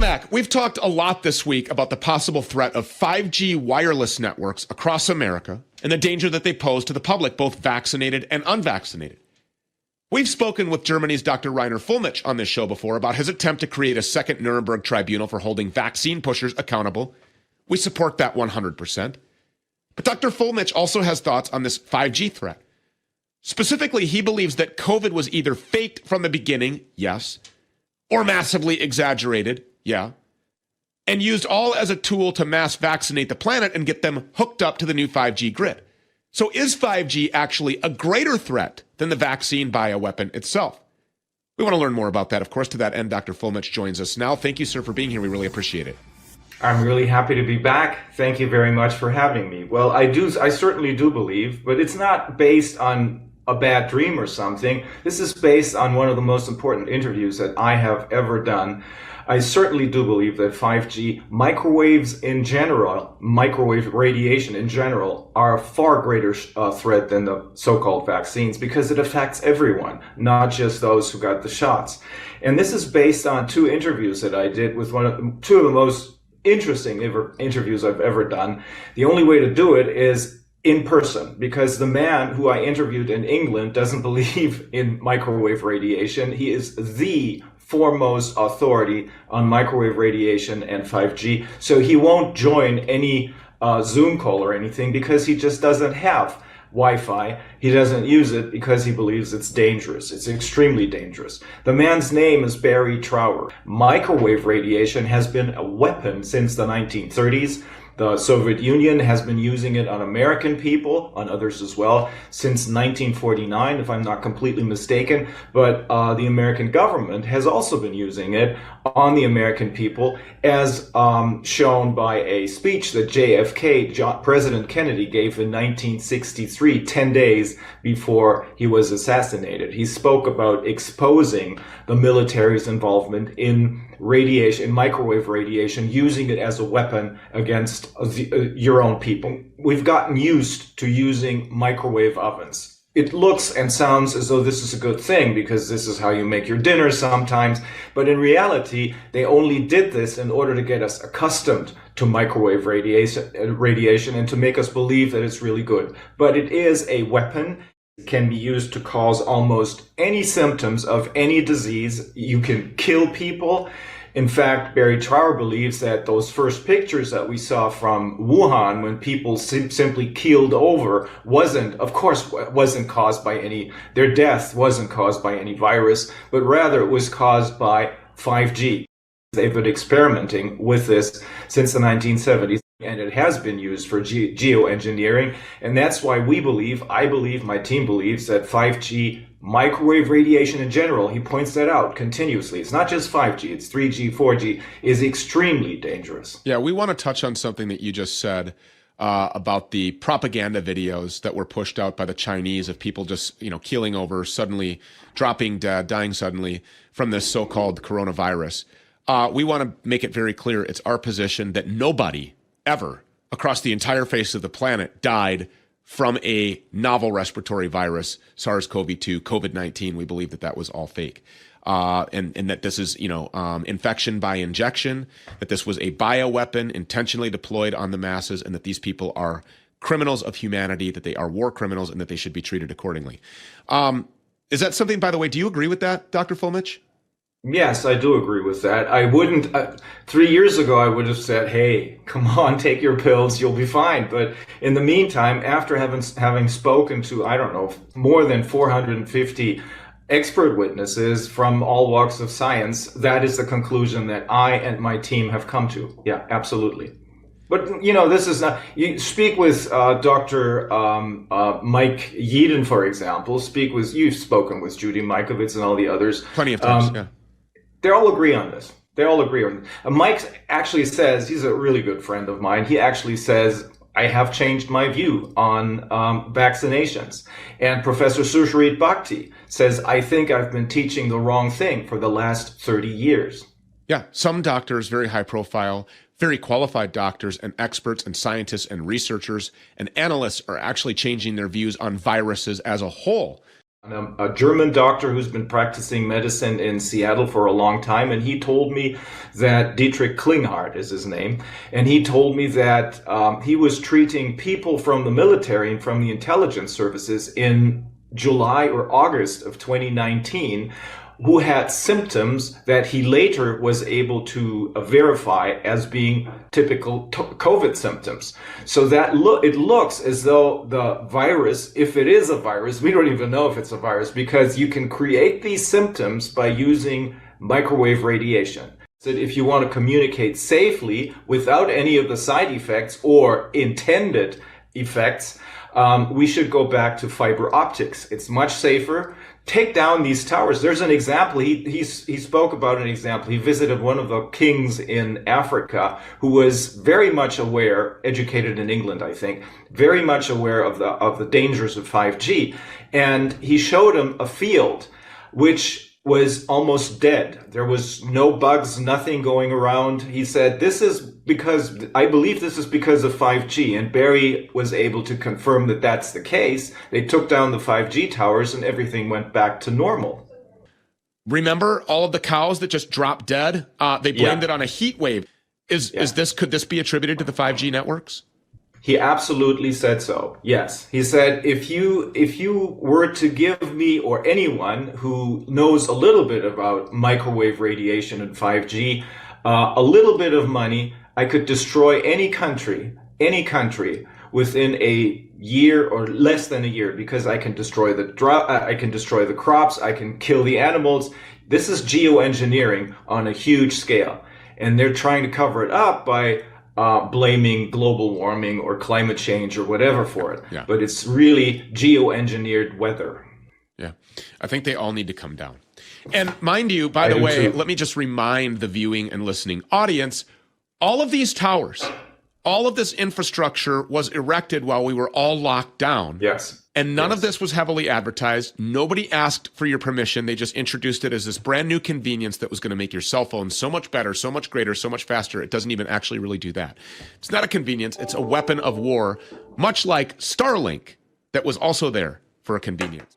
Mac, we've talked a lot this week about the possible threat of 5G wireless networks across America and the danger that they pose to the public, both vaccinated and unvaccinated. We've spoken with Germany's Dr. Rainer Fulmich on this show before about his attempt to create a second Nuremberg tribunal for holding vaccine pushers accountable. We support that 100%. But Dr. Fulmich also has thoughts on this 5G threat. Specifically, he believes that COVID was either faked from the beginning, yes, or massively exaggerated, yeah, and used all as a tool to mass vaccinate the planet and get them hooked up to the new 5G grid. So is 5G actually a greater threat than the vaccine bioweapon itself? We want to learn more about that. Of course, to that end, Dr. Fulmich joins us now. Thank you, sir, for being here. We really appreciate it. I'm really happy to be back. Thank you very much for having me. Well, I certainly do believe, but it's not based on a bad dream or something. This is based on one of the most important interviews that I have ever done. I certainly do believe that 5G, microwaves in general, microwave radiation in general, are a far greater threat than the so-called vaccines because it affects everyone, not just those who got the shots. And this is based on two interviews that I did with two of the most interesting interviews I've ever done. The only way to do it is in person, because the man who I interviewed in England doesn't believe in microwave radiation. He is the foremost authority on microwave radiation and 5G. So he won't join any Zoom call or anything because he just doesn't have Wi-Fi. He doesn't use it because he believes it's dangerous. It's extremely dangerous. The man's name is Barry Trower. Microwave radiation has been a weapon since the 1930s. The Soviet Union has been using it on American people, on others as well, since 1949, if I'm not completely mistaken. But the American government has also been using it on the American people, as shown by a speech that President Kennedy gave in 1963, 10 days before he was assassinated. He spoke about exposing the military's involvement in radiation, in microwave radiation, using it as a weapon against your own people. We've gotten used to using microwave ovens. It looks and sounds as though this is a good thing because this is how you make your dinner sometimes. But in reality, they only did this in order to get us accustomed to microwave radiation and to make us believe that it's really good. But it is a weapon. It can be used to cause almost any symptoms of any disease. You can kill people. In fact, Barry Trower believes that those first pictures that we saw from Wuhan, when people simply keeled over, wasn't caused by their death wasn't caused by any virus, but rather it was caused by 5G. They've been experimenting with this since the 1970s, and it has been used for geoengineering. And that's why I believe, my team believes that 5G, microwave radiation in general, he points that out continuously. It's not just 5G, it's 3G, 4G, is extremely dangerous. Yeah, we want to touch on something that you just said about the propaganda videos that were pushed out by the Chinese of people just, keeling over, suddenly dropping dead, dying suddenly from this so-called coronavirus. We want to make it very clear, it's our position that nobody ever across the entire face of the planet died from a novel respiratory virus, SARS-CoV-2, COVID-19. We believe that was all fake. And that this is, infection by injection, that this was a bioweapon intentionally deployed on the masses, and that these people are criminals of humanity, that they are war criminals, and that they should be treated accordingly. Is that something, by the way, do you agree with that, Dr. Fulmich? Yes, I do agree with that. I wouldn't, 3 years ago, I would have said, hey, come on, take your pills, you'll be fine. But in the meantime, after having spoken to, more than 450 expert witnesses from all walks of science, that is the conclusion that I and my team have come to. Yeah, absolutely. But, this is not, you speak with Dr. Mike Yeadon, for example, you've spoken with Judy Mikovits and all the others. Plenty of times, yeah. They all agree on this. Mike actually says, he's a really good friend of mine. He actually says, I have changed my view on vaccinations. And Professor Sushrit Bhakti says, I think I've been teaching the wrong thing for the last 30 years. Yeah, some doctors, very high profile, very qualified doctors and experts and scientists and researchers and analysts are actually changing their views on viruses as a whole. A German doctor who's been practicing medicine in Seattle for a long time, and he told me that Dietrich Klinghardt is his name, and he told me that he was treating people from the military and from the intelligence services in July or August of 2019 who had symptoms that he later was able to verify as being typical COVID symptoms. So that it looks as though the virus, if it is a virus, we don't even know if it's a virus, because you can create these symptoms by using microwave radiation. So if you want to communicate safely without any of the side effects or intended effects, we should go back to fiber optics. It's much safer. Take down these towers. There's an example. He spoke about an example. He visited one of the kings in Africa who was very much aware, educated in England, I think, very much aware of the dangers of 5G. And he showed him a field which was almost dead. There was no bugs, nothing going around. He said, I believe this is because of 5G. And Barry was able to confirm that that's the case. They took down the 5G towers and everything went back to normal. Remember all of the cows that just dropped dead? They blamed it on a heat wave. Could this be attributed to the 5G networks? He absolutely said so. Yes. He said, if you were to give me or anyone who knows a little bit about microwave radiation and 5G, a little bit of money, I could destroy any country within a year or less than a year, because I can destroy the crops, I can kill the animals. This is geoengineering on a huge scale. And they're trying to cover it up by blaming global warming or climate change or whatever for it. Yeah. But it's really geoengineered weather. Yeah. I think they all need to come down. And mind you, by the way, let me just remind the viewing and listening audience, all of these towers, all of this infrastructure was erected while we were all locked down. Yes. And none of this was heavily advertised. Nobody asked for your permission. They just introduced it as this brand new convenience that was going to make your cell phone so much better, so much greater, so much faster. It doesn't even actually really do that. It's not a convenience. It's a weapon of war, much like Starlink that was also there for a convenience.